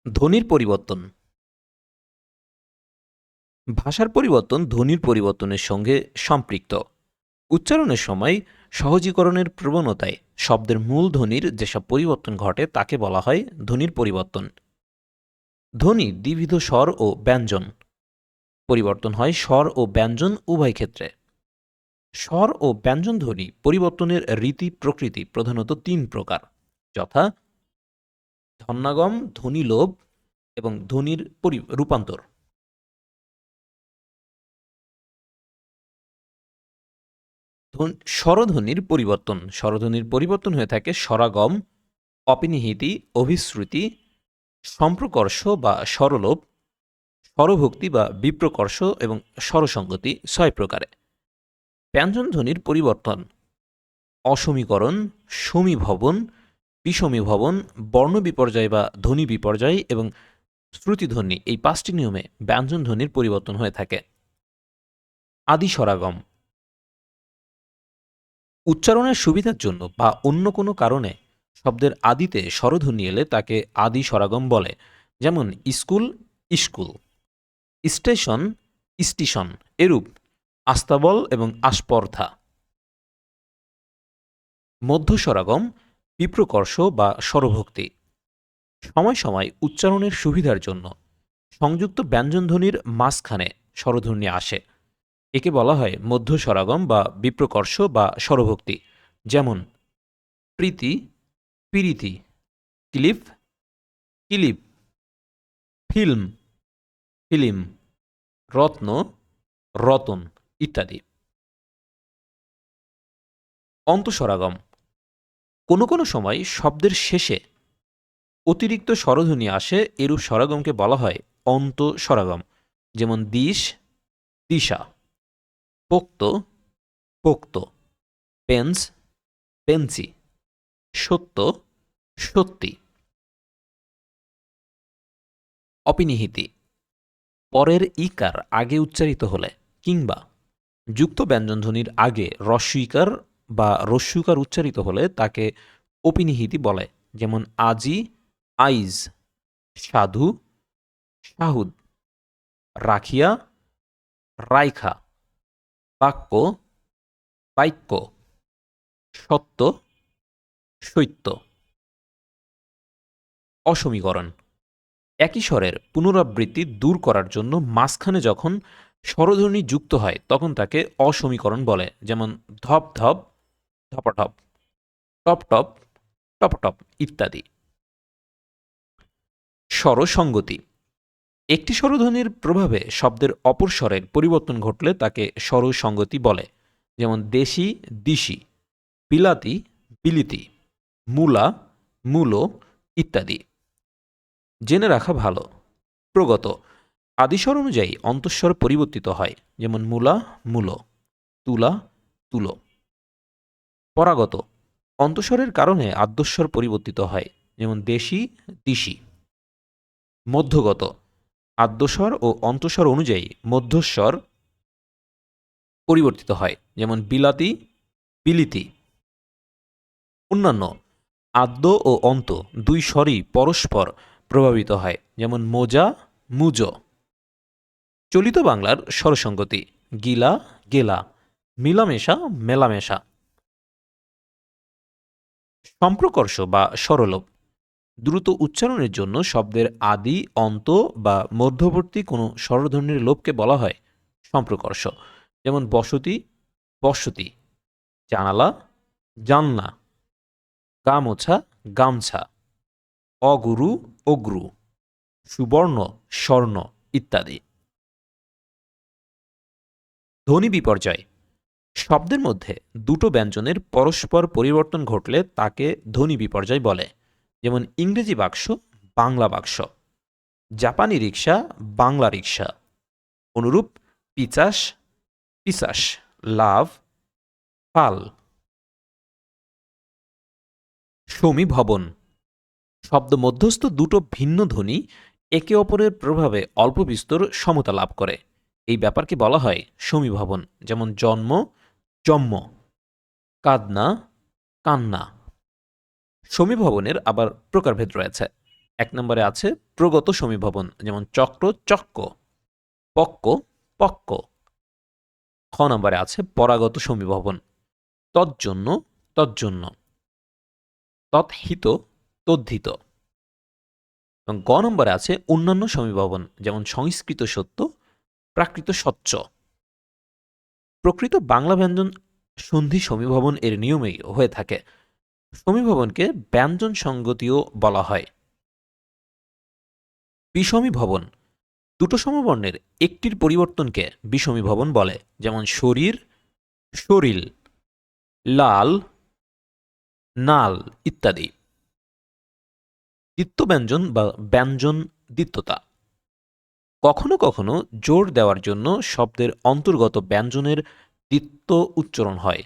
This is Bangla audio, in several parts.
ধ্বনির পরিবর্তন। ভাষার পরিবর্তন ধ্বনির পরিবর্তনের সঙ্গে সম্পৃক্ত। উচ্চারণের সময় সহজীকরণের প্রবণতায় শব্দের মূল ধ্বনির যেসব পরিবর্তন ঘটে তাকে বলা হয় ধ্বনির পরিবর্তন। ধ্বনির দ্বিবিধ স্বর ও ব্যঞ্জন পরিবর্তন হয় স্বর ও ব্যঞ্জন উভয় ক্ষেত্রে। স্বর ও ব্যঞ্জন ধ্বনি পরিবর্তনের রীতি প্রকৃতি প্রধানত তিন প্রকার, যথা ধন্যাগম, ধ্বনিলোপ এবং ধ্বনির রূপান্তর। স্বরধ্বনির পরিবর্তন। স্বরধ্বনির পরিবর্তন হয়ে থাকে স্বরাগম, অপিনিহিতি, অভিশ্রুতি, সম্প্রকর্ষ বা স্বরলোপ, স্বরভক্তি বা বিপ্রকর্ষ এবং স্বরসঙ্গতি ৬ প্রকারে। ব্যঞ্জনধ্বনির পরিবর্তন অসমীকরণ, সমীভবন, বিষমীভবন, বর্ণ বিপর্যয় বা ধ্বনি বিপর্যয় এবং শ্রুতিধ্বনি, এই ৫টি নিয়মে ব্যঞ্জনধ্বনির পরিবর্তন হয়ে থাকে। আদি স্বরাগম উচ্চারণের সুবিধার জন্য বা অন্য কোনো কারণে শব্দের আদিতে স্বরধ্বনি এলে তাকে আদি স্বরাগম বলে। যেমন স্কুল, ইস্কুল; স্টেশন, স্টিশন; এরূপ আস্তাবল এবং আস্পর্ধা। মধ্য স্বরাগম বিপ্রকর্ষ বা স্বরভক্তি। সময় সময় উচ্চারণের সুবিধার জন্য সংযুক্ত ব্যঞ্জনধ্বনির মাঝখানে স্বরধ্বনি আসে, একে বলা হয় মধ্য স্বরাগম বা বিপ্রকর্ষ বা স্বরভক্তি। যেমন প্রীতি, পিরিতি; ক্লিপ, কিলিপ; ফিল্ম, ফিলিম; রত্ন, রতন ইত্যাদি। অন্তঃস্বরাগম কোনো কোনো সময় শব্দের শেষে অতিরিক্ত স্বরধ্বনি আসে, এরূপ স্বরাগমকে বলা হয় অন্তঃস্বরাগম। যেমন দিশ, দিশা; পোক্ত, পোক্ত; পেন্স, পেন্সি; সত্য, সত্যি। অপিনিহিতি পরের ইকার আগে উচ্চারিত হলে কিংবা যুক্ত ব্যঞ্জনধ্বনির আগে হ্রস্বইকার বা রস্যইকার উচ্চারিত হলে তাকে অপিনিহিতি বলে। যেমন আজি, আইজ; সাধু, সাহুদ; রাখিয়া, রাইখা; বাক্য, বাক্য; সত্য, সত্য। অসমীকরণ একই স্বরের পুনরাবৃত্তি দূর করার জন্য মাঝখানে যখন স্বরধ্বনি যুক্ত হয় তখন তাকে অসমীকরণ বলে। যেমন ধপ ধপ, ধপাধপ; টপ টপ, টপটপ ইত্যাদি। স্বরসঙ্গতি একটি স্বরধ্বনির প্রভাবে শব্দের অপর স্বরের পরিবর্তন ঘটলে তাকে স্বরসঙ্গতি বলে। যেমন দেশি, দিশি; বিলাতি, বিলিতি; মূলা, মূলো ইত্যাদি। জেনে রাখা ভালো। প্রগত আদিস্বর অনুযায়ী অন্তঃস্বর পরিবর্তিত হয়। যেমন মূলা, মূলো; তুলা, তুলো। পরাগত অন্তঃস্বরের কারণে আদ্যস্বর পরিবর্তিত হয়। যেমন দেশি, দিশি। মধ্যগত আদ্যস্বর ও অন্তঃস্বর অনুযায়ী মধ্যস্বর পরিবর্তিত হয়। যেমন বিলাতি, বিলিতি। অন্যান্য আদ্য ও অন্ত দুই স্বরই পরস্পর প্রভাবিত হয়। যেমন মোজা, মুজো। চলিত বাংলার স্বরসঙ্গতি গিলা, গেলা; মিলামেশা, মেলামেশা। সম্প্রকর্ষ বা স্বরলোপ দ্রুত উচ্চারণের জন্য শব্দের আদি, অন্ত বা মধ্যবর্তী কোনো স্বরধ্বনির লোপকে বলা হয় সম্প্রকর্ষ। যেমন বসতি, বসতি; জানালা, জানলা; গামোছা, গামছা; অগুরু, অগ্রু; সুবর্ণ, স্বর্ণ ইত্যাদি। ধ্বনি বিপর্যয় শব্দের মধ্যে দুটো ব্যঞ্জনের পরস্পর পরিবর্তন ঘটলে তাকে ধ্বনি বিপর্যয় বলে। যেমন ইংরেজি বাক্স, বাংলা বাক্স; জাপানি রিক্সা, বাংলা রিক্সা। অনুরূপ পিচাস, পিসাস; লাভ, ফাল। সমীভবন শব্দ মধ্যস্থ দুটো ভিন্ন ধ্বনি একে অপরের প্রভাবে অল্প বিস্তর সমতা লাভ করে, এই ব্যাপারকে বলা হয় সমীভবন। যেমন জন্ম, জন্ম; কাদনা, কান্না। সমীভবনের আবার প্রকারভেদ রয়েছে। এক নম্বরে আছে প্রগত সমীভবন, যেমন চক্র চক্ক, পক্ক পক্ক। খ নম্বরে আছে পরাগত সমীভবন, তজ্জন্য তজ্জন্য, তৎহিত তদ্ধিত। এবং গ নম্বরে আছে অন্যান্য সমীভবন, যেমন সংস্কৃত সত্য, প্রাকৃত স্বচ্ছ। প্রকৃত বাংলা ব্যঞ্জন সন্ধি সমীভবন এর নিয়মেই হয়ে থাকে। সমীভবনকে ব্যঞ্জন সংগতিও বলা হয়। বিষমীভবন, দুটো সমবর্ণের একটির পরিবর্তনকে বিষমীভবন বলে, যেমন শরীর শরীল, লাল নাল ইত্যাদি। দ্বিত্ব ব্যঞ্জন বা ব্যঞ্জন দ্বিত্বতা, কখনো কখনো জোর দেওয়ার জন্য শব্দের অন্তর্গত ব্যঞ্জনের দ্বিত্ব উচ্চারণ হয়,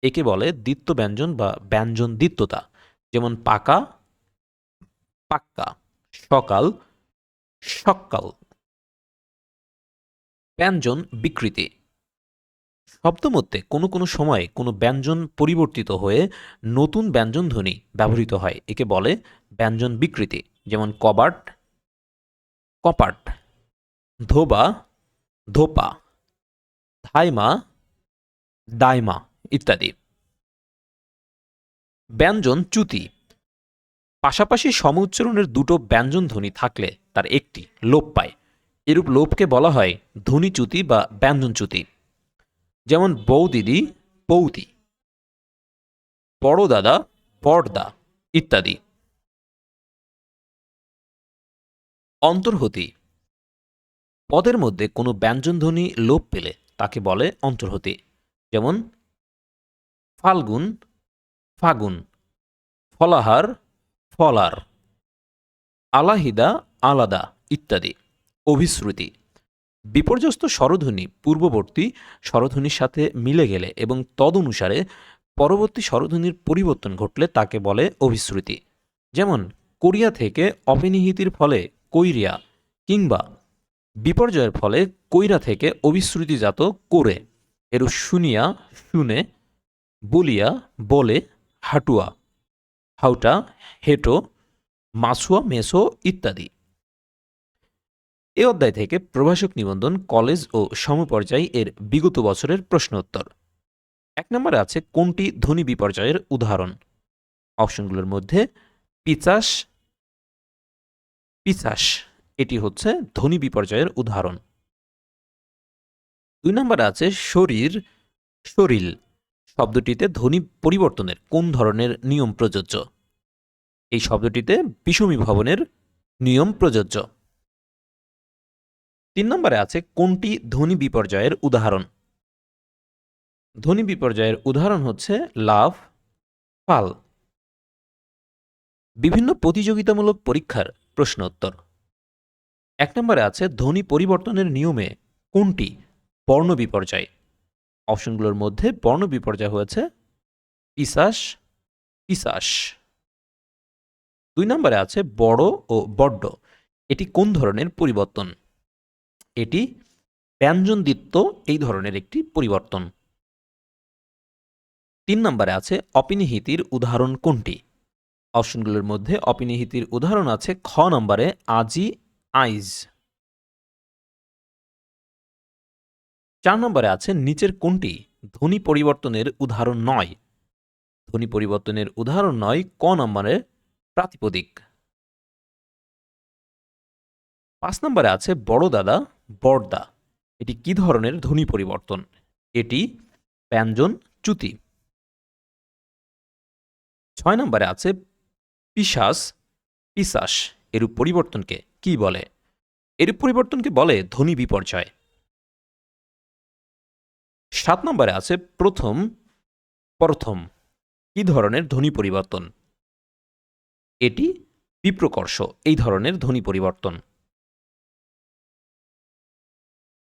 একে বলে দ্বিত্ব ব্যঞ্জন বা ব্যঞ্জন দ্বিত্বতা। যেমন পাকা পাক্কা, সকাল সক্কাল। ব্যঞ্জন বিকৃতি, শব্দমধ্যে কোনো কোনো সময়ে কোনো ব্যঞ্জন পরিবর্তিত হয়ে নতুন ব্যঞ্জন ধ্বনি ব্যবহৃত হয়, একে বলে ব্যঞ্জন বিকৃতি। যেমন কবাট কপাট, ধোবা ধোপা, ধাইমা দাইমা ইত্যাদি। ব্যঞ্জন চ্যুতি, পাশাপাশি সম উচ্চারণের দুটো ব্যঞ্জন ধ্বনি থাকলে তার একটি লোপ পায়, এরূপ লোপকে বলা হয় ধ্বনিচ্যুতি বা ব্যঞ্জনচ্যুতি। যেমন বৌদিদি পৌতি, বড় দাদা পর্দা ইত্যাদি। অন্তর্হতি, পদের মধ্যে কোনো ব্যঞ্জনধ্বনি লোপ পেলে তাকে বলে অন্তর্হতি। যেমন ফাল্গুন ফাগুন, ফলাহার ফলার, আলাহিদা আলাদা ইত্যাদি। অভিশ্রুতি, বিপর্যস্ত স্বরধ্বনি পূর্ববর্তী স্বরধ্বনির সাথে মিলে গেলে এবং তদনুসারে পরবর্তী স্বরধ্বনির পরিবর্তন ঘটলে তাকে বলে অভিশ্রুতি। যেমন কোরিয়া থেকে অপনিহিতির ফলে কৈরিয়া, কিংবা বিপর্যয়ের ফলে কৈরা থেকে অভিশ্রুতিজাত করে। এরূপ শুনিয়া শুনে, বলিয়া বলে, হাটুয়া হাউটা হেটো, মাসুয়া মেসো ইত্যাদি। এ অধ্যায় থেকে প্রভাষক নিবন্ধন, কলেজ ও সমপর্যায় এর বিগত বছরের প্রশ্নোত্তর। এক নম্বরে আছে কোনটি ধ্বনি বিপর্যয়ের উদাহরণ? অপশনগুলোর মধ্যে পিচাস পিচাস এটি হচ্ছে ধ্বনি বিপর্যয়ের উদাহরণ। 2 নম্বরে আছে শরীর শরীল শব্দটিতে ধ্বনি পরিবর্তনের কোন ধরনের নিয়ম প্রযোজ্য? এই শব্দটিতে বিষমীভবনের নিয়ম প্রযোজ্য। 3 নম্বরে আছে কোনটি ধ্বনি বিপর্যয়ের উদাহরণ? ধ্বনি বিপর্যয়ের উদাহরণ হচ্ছে লাভ ফাল। বিভিন্ন প্রতিযোগিতামূলক পরীক্ষার প্রশ্নোত্তর। 1 নম্বরে আছে ধ্বনি পরিবর্তনের নিয়মে কোনটি বর্ণ বিপর্যয়? অপশনগুলোর মধ্যে বর্ণ বিপর্যয় হয়েছে পিশাস পিশাস। 2 নম্বরে আছে বড় ও বড্ড, এটি কোন ধরনের পরিবর্তন? এটি ব্যঞ্জনদ্বিত্ব এই ধরনের একটি পরিবর্তন। 3 নম্বরে আছে অপিনিহিতির উদাহরণ কোনটি? অপশনগুলোর মধ্যে অপিনিহিতির উদাহরণ আছে খ নম্বরে আজি আইজ। 4 নম্বরে আছে নিচের কোনটি ধ্বনি পরিবর্তনের উদাহরণ নয়? ধ্বনি পরিবর্তনের উদাহরণ নয় ক নম্বরে প্রাতিপদিক। 5 নম্বরে আছে বড় দাদা বড়দা, এটি কি ধরনের ধ্বনি পরিবর্তন? এটি ব্যঞ্জন চ্যুতি। 6 নম্বরে আছে পিশাস পিশাস, এরূপ পরিবর্তনকে কি বলে? এরূপ পরিবর্তনকে বলে ধ্বনি বিপর্যয়। 7 নম্বরে আছে প্রথম প্রথম, কি ধরনের ধ্বনি পরিবর্তন? এটি বিপ্রকর্ষ এই ধরনের ধ্বনি পরিবর্তন।